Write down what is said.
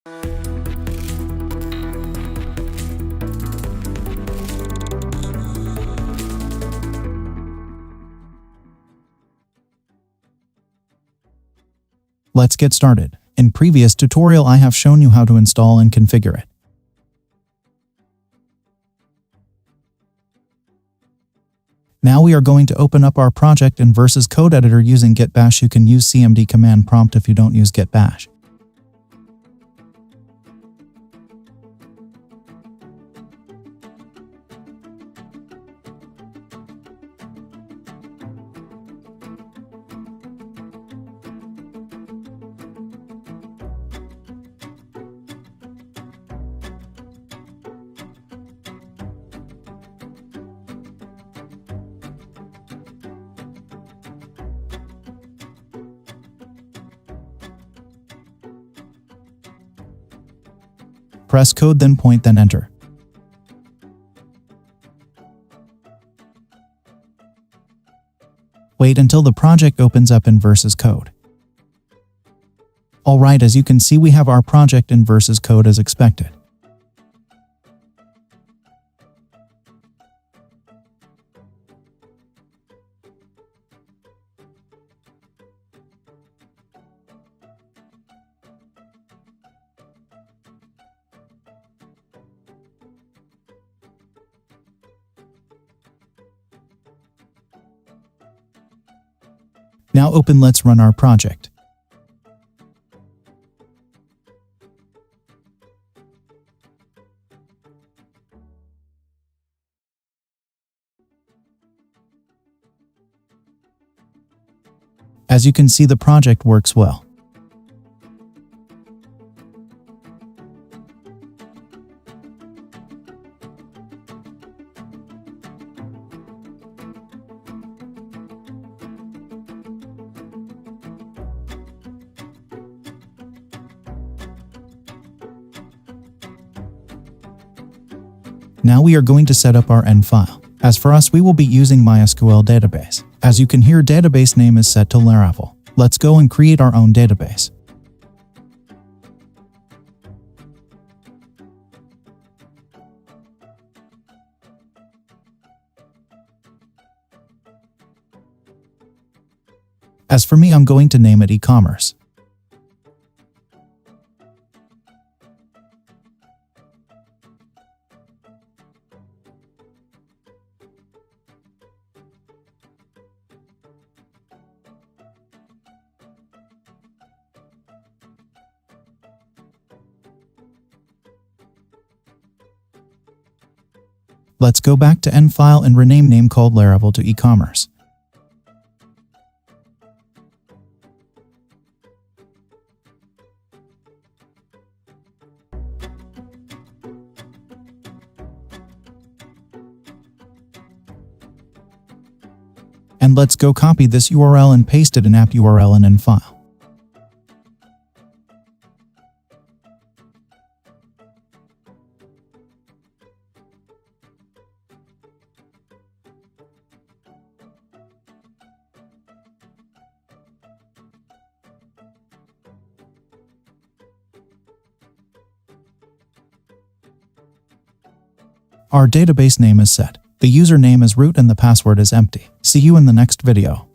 Let's get started. In previous tutorial, I have shown you how to install and configure it. Now we are going to open up our project in Versus Code Editor using Git Bash. You can use cmd command prompt if you don't use Git Bash. Press code, then point, then enter. Wait until the project opens up in Versus Code. Alright, as you can see, we have our project in Versus Code as expected. Now open, let's run our project. As you can see, the project works well. Now we are going to set up our ENV file. As for us, we will be using MySQL database. As you can hear, database name is set to Laravel. Let's go and create our own database. As for me, I'm going to name it e-commerce. Let's go back to ENV file and rename name called Laravel to e-commerce. And let's go copy this URL and paste it in apt URL in ENV file. Our database name is set. The username is root and the password is empty. See you in the next video.